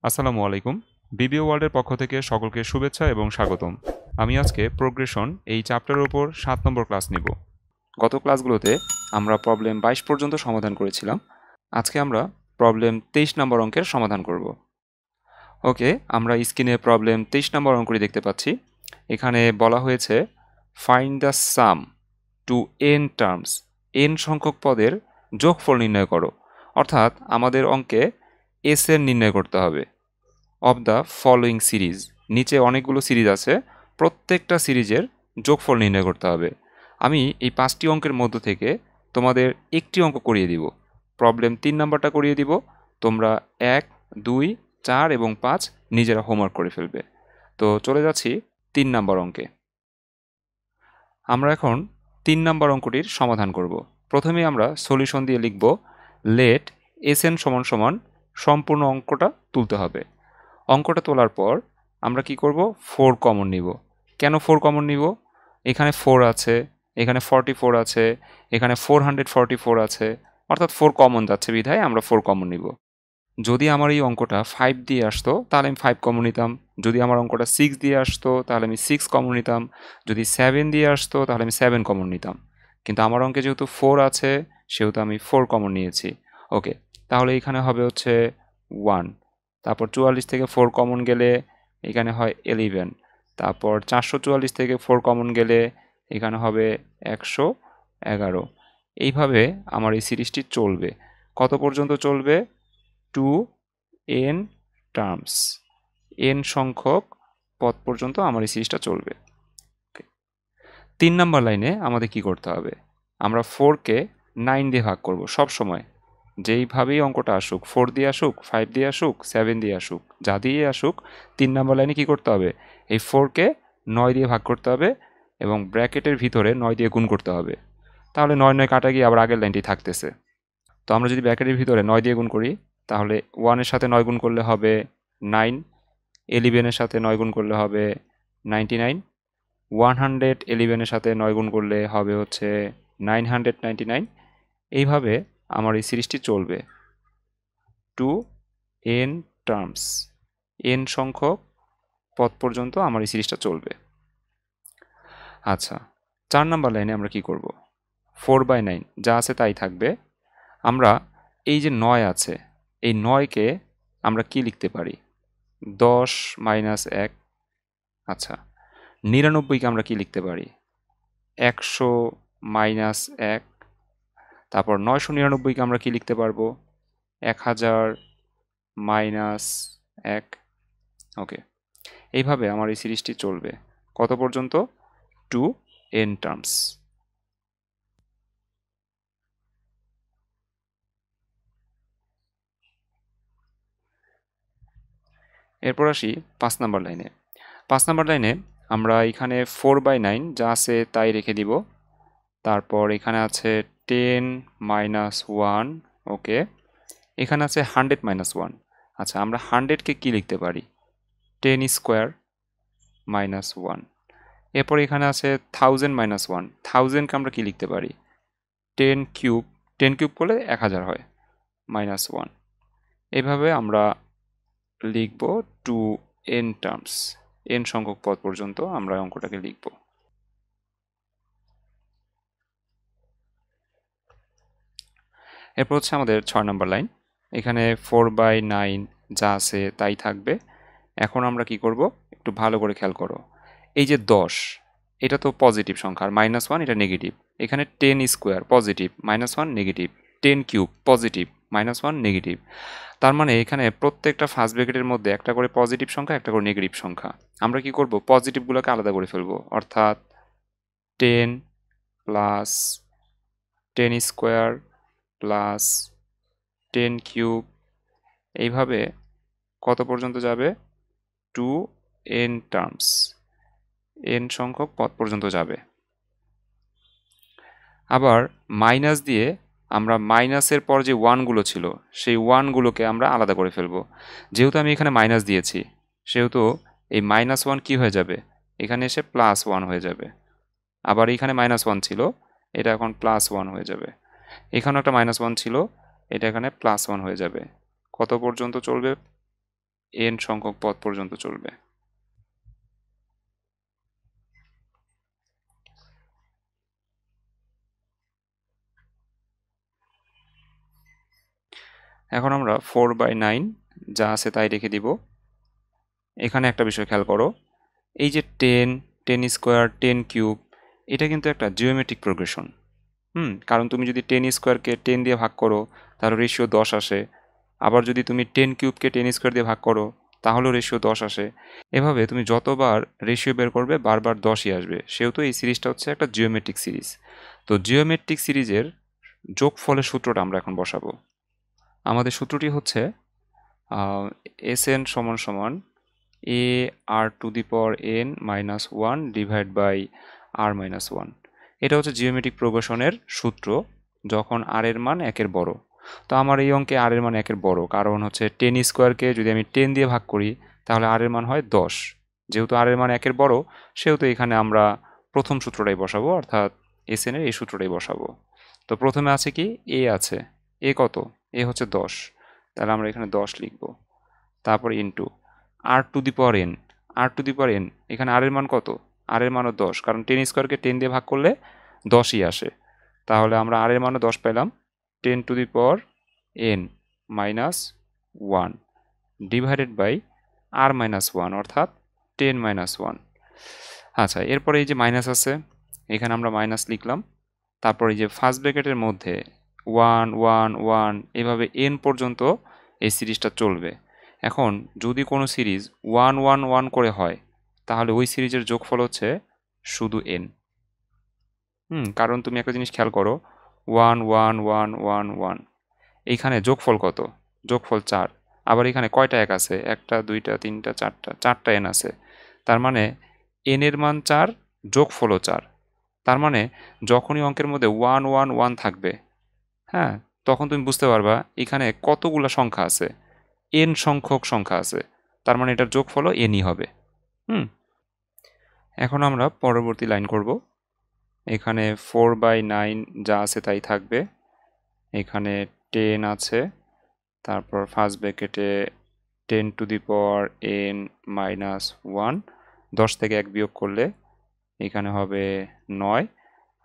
আসসালামু আলাইকুম। বিবিও ওয়ার্ল্ডের পক্ষ থেকে সকলকে শুভেচ্ছা এবং স্বাগতম। আমি আজকে প্রোগ্রেশন এই চ্যাপ্টারের উপর 7 নম্বর ক্লাস নিব। গত ক্লাসগুলোতে আমরা প্রবলেম 22 পর্যন্ত সমাধান করেছিলাম। আজকে আমরা প্রবলেম 23 নম্বর অঙ্কের সমাধান করব। ওকে, আমরা স্ক্রিনে প্রবলেম 23 নম্বর অঙ্কটি দেখতে পাচ্ছি। এখানে বলা হয়েছে find the sum to N terms, N সংখ্যক পদের যোগফল নির্ণয় করো। অর্থাৎ আমাদের অঙ্কে এস এর নির্ণয় করতে হবে অফ দ্য ফলোয়িং সিরিজ। নিচে অনেকগুলো সিরিজ আছে, প্রত্যেকটা সিরিজের যোগফল নির্ণয় করতে হবে। আমি এই 5টি অঙ্কের মধ্য থেকে তোমাদের একটি অঙ্ক করিয়ে দিব। প্রবলেম 3 নাম্বারটা করিয়ে দিব। তোমরা 1, 2, 4 এবং 5 নিজেরা হোমওয়ার্ক করে ফেলবে। তো চলে যাচ্ছি 3 নাম্বার অঙ্কে। আমরা এখন 3 নাম্বার অঙ্কটির সমাধান করব। প্রথমে আমরা সলিউশন দিয়ে লিখব লেট এস এন সমান সমান সম্পূর্ণ অঙ্কটা তুলতে হবে। অঙ্কটা তোলার পর আমরা কি করব, 4 কমন নিব। কেন 4 কমন নিব? এখানে 4 আছে, এখানে 44 আছে, এখানে 444 আছে, অর্থাৎ 4 কমন যাচ্ছে বিধায় আমরা 4 কমন নিব। যদি আমার এই অঙ্কটা 5 দিয়ে আসতো তাহলে আমি 5 কমন নিতাম। যদি আমার অঙ্কটা 6 দিয়ে আসতো তাহলে আমি 6 কমন নিতাম। যদি 7 দিয়ে আসতো তাহলে আমি 7 কমন নিতাম। কিন্তু আমার অঙ্কে যেহেতু 4 আছে সেহেতু আমি 4 কমন নিয়েছি। ওকে, তাহলে এখানে হবে হচ্ছে 1। তারপর 44 থেকে 4 কমন গেলে এখানে হয় 11। তারপর 444 থেকে 4 কমন গেলে এখানে হবে 111। এইভাবে আমার এই সিরিজটি চলবে। কত পর্যন্ত চলবে? টু এন টার্মস, এন সংখ্যক পদ পর্যন্ত আমার এই সিরিজটা চলবে। 3 নাম্বার লাইনে আমাদের কি করতে হবে? আমরা 4কে 9 দিয়ে ভাগ করব সব সময়। যেইভাবেই অঙ্কটা আসুক, 4 দিয়ে আসুক, 5 দিয়ে আসুক, 7 দিয়ে আসুক, যা দিয়ে আসুক, 3 নাম্বার লাইনে কি করতে হবে? এই 4কে 9 দিয়ে ভাগ করতে হবে এবং ব্র্যাকেটের ভিতরে 9 দিয়ে গুণ করতে হবে। তাহলে 9 9 কাটা গিয়ে আবার আগের লাইনটি থাকতেছে। তো আমরা যদি ব্র্যাকেটের ভিতরে 9 দিয়ে গুণ করি তাহলে 1 এর সাথে 9 গুণ করলে হবে 9, 11 এর সাথে 9 গুণ করলে হবে 99, 111 এর সাথে 9 গুণ করলে হবে হচ্ছে 999। এইভাবে আমার এই সিরিজটি চলবে টু এন টার্মস, এন সংখ্যক পদ পর্যন্ত আমার এই সিরিজটা চলবে। আচ্ছা, 4 নাম্বার লাইনে আমরা কি করব? 4/9 যা আছে তাই থাকবে। আমরা এই যে 9 আছে, এই 9কে আমরা কি লিখতে পারি? 10 মাইনাস 1। আচ্ছা, 99কে আমরা কি লিখতে পারি? 100 মাইনাস 1। তারপর 999কে আমরা কি লিখতে পারবো? 1000 মাইনাস 1। ওকে, এইভাবে আমার এই সিরিজটি চলবে কত পর্যন্ত? To N terms. এরপর আসি 5 নাম্বার লাইনে। 5 নাম্বার লাইনে আমরা এখানে 4/9 যা আছে তাই রেখে দিব। তারপর এখানে আছে 10 মাইনাস 1। ওকে, এখানে আছে 100 মাইনাস 1। আচ্ছা, আমরা 100কে কি লিখতে পারি? 10 স্কোয়ার মাইনাস 1। এরপর এখানে আছে 1000 মাইনাস 1। 1000কে আমরা কি লিখতে পারি? 10 কিউব। 10 কিউব করলে 1000 হয়, মাইনাস 1। এভাবে আমরা লিখব টু এন টার্মস, এন সংখ্যক পদ পর্যন্ত আমরা অঙ্কটাকে লিখব। এরপর হচ্ছে আমাদের 6 নাম্বার লাইন। এখানে 4/9 যা আছে তাই থাকবে। এখন আমরা কি করব একটু ভালো করে খেয়াল করো। এই যে 10, এটা তো পজিটিভ সংখ্যা, আর -1 এটা নেগেটিভ। এখানে 10 square positive, -1 negative. 10 cube positive, -1 negative. তার মানে এখানে প্রত্যেকটা ফার্স্ট ব্র্যাকেটের মধ্যে একটা করে পজিটিভ সংখ্যা, একটা করে নেগেটিভ সংখ্যা। আমরা কি করব? পজিটিভগুলোকে আলাদা করে ফেলবো, অর্থাৎ 10 প্লাস 10 স্কোয়ার প্লাস 10 কিউব। এইভাবে কত পর্যন্ত যাবে? টু এন টার্মস, এন সংখ্যক পদ পর্যন্ত যাবে। আবার মাইনাস দিয়ে আমরা মাইনাসের পর যে ওয়ানগুলো ছিল সেই ওয়ানগুলোকে আমরা আলাদা করে ফেলবো। যেহেতু আমি এখানে মাইনাস দিয়েছি সেহেতু এই -1 কি হয়ে যাবে? এখানে এসে +1 হয়ে যাবে। আবার এখানে -1 ছিল, এটা এখন +1 হয়ে যাবে। এখানেও একটা -1 ছিল, এটা এখানে +1 হয়ে যাবে। কত পর্যন্ত চলবে n সংখ্যক পদ পর্যন্ত চলবে। এখন আমরা 4/9 যা আছে তাই রেখে দিব। এখানে একটা বিষয় খেয়াল করো, এই যে 10, 10 স্কোয়ার, 10 কিউব, এটা কিন্তু একটা জিওমেট্রিক প্রোগ্রেশন। কারণ তুমি যদি 10 স্কোয়ারকে 10 দিয়ে ভাগ করো তাহলে রেশিও 10 আসে। আবার যদি তুমি 10 কিউবকে 10 স্কোয়ার দিয়ে ভাগ করো তাহলেও রেশিও 10 আসে। এভাবে তুমি যতবার রেশিও বের করবে বারবার 10ই আসবে। সেহেতু এই সিরিজটা হচ্ছে একটা জিওমেট্রিক সিরিজ। তো জিওমেট্রিক সিরিজের যোগফলের সূত্রটা আমরা এখন বসাবো। আমাদের সূত্রটি হচ্ছে Sn সমান সমান a r to the power n minus 1 divide by r minus 1। এটা হচ্ছে জিওমেট্রিক প্রোগ্রেশনের সূত্র যখন r এর মান 1-এর বড়। তো আমার এই অঙ্কে r এর মান 1-এর বড়, কারণ হচ্ছে 10 স্কোয়ারকে যদি আমি 10 দিয়ে ভাগ করি তাহলে r এর মান হয় 10। যেহেতু r এর মান 1-এর বড় সেহেতু এখানে আমরা প্রথম সূত্রটাই বসাবো, অর্থাৎ Sn এর এই সূত্রটাই বসাবো। তো প্রথমে আছে কি a আছে, a কত, a হচ্ছে 10, তাহলে আমরা এখানে 10 লিখব। তারপর into R to the power N, R to the power N, এখানে আর এর মান কত, আর এর মানও 10, কারণ 10 স্কোয়ারকে 10 দিয়ে ভাগ করলে 10ই আসে। তাহলে আমরা আর এর মানও 10 পেলাম। 10 to the power N minus 1 divided by R minus 1, অর্থাৎ 10 মাইনাস 1। আচ্ছা, এরপরে এই যে মাইনাস আছে, এখানে আমরা মাইনাস লিখলাম। তারপর এই যে ফার্স্ট ব্র্যাকেটের মধ্যে 1 1 1 এভাবে এন পর্যন্ত এই সিরিজটা চলবে। এখন যদি কোনো সিরিজ 1 1 1 করে হয় তাহলে ওই সিরিজের যোগফল হচ্ছে শুধু এন। কারণ তুমি একটা জিনিস খেয়াল করো, 1 1 1 1 1, এইখানে যোগফল কত, যোগফল 4। আবার এখানে কয়টা এক আছে, 1টা 2টা 3টা 4টা, 4টা এন আছে। তার মানে এন এর মান 4, যোগফলও 4। তার মানে যখনই অঙ্কের মধ্যে 1 1 1 থাকবে, হ্যাঁ, তখন তুমি বুঝতে পারবা এখানে কতগুলো সংখ্যা আছে, এন সংখ্যক সংখ্যা আছে। তার মানে এটার যোগফলও এনই হবে। এখন আমরা পরবর্তী লাইন করব। এখানে 4/9 যা আছে তাই থাকবে। এখানে 10 আছে, তারপর ফার্স্ট ব্র্যাকেটে 10 to the power n minus 1, 10 থেকে 1 বিয়োগ করলে এখানে হবে 9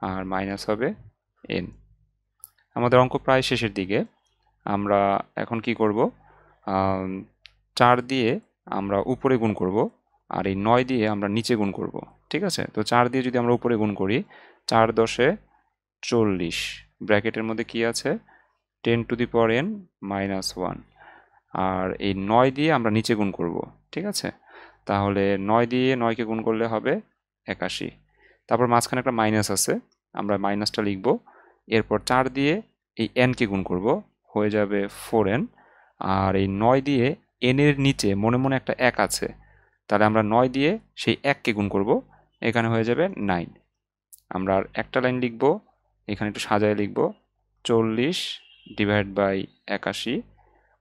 আর মাইনাস হবে n। আমাদের অঙ্ক প্রায় শেষের দিকে। আমরা এখন কি করব, 4 দিয়ে আমরা উপরে গুণ করব আর এই 9 দিয়ে আমরা নিচে গুণ করব। ঠিক আছে, তো 4 দিয়ে যদি আমরা উপরে গুণ করি, 4 10 40, ব্র্যাকেটের মধ্যে কি আছে 10 to the power n minus 1, আর এই 9 দিয়ে আমরা নিচে গুণ করব। ঠিক আছে, তাহলে 9 দিয়ে 9কে গুণ করলে হবে 81। তারপর মাঝখানে একটা মাইনাস আছে, আমরা মাইনাসটা লিখব। এরপর 4 দিয়ে এই nকে গুণ করব, হয়ে যাবে 4n। আর এই 9 দিয়ে n এর নিচে মনে মনে একটা 1 আছে, তাহলে আমরা 9 দিয়ে সেই 1কে গুণ করব, এখানে হয়ে যাবে 9। আমরা আর একটা লাইন লিখব, এখানে একটু সাজায় লিখব, 40 ডিভাইড বাই 81,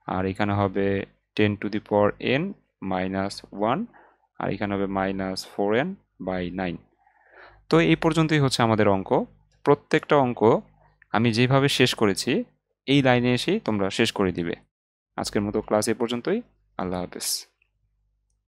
আর এখানে হবে 10 to the power n minus 1, আর এখানে হবে মাইনাস 4n/9। তো এই পর্যন্তই হচ্ছে আমাদের অঙ্ক। প্রত্যেকটা অঙ্ক আমি যেভাবে শেষ করেছি এই লাইনে এসেই তোমরা শেষ করে দিবে। আজকের মতো ক্লাস এ পর্যন্তই। আল্লাহ হাফেজ।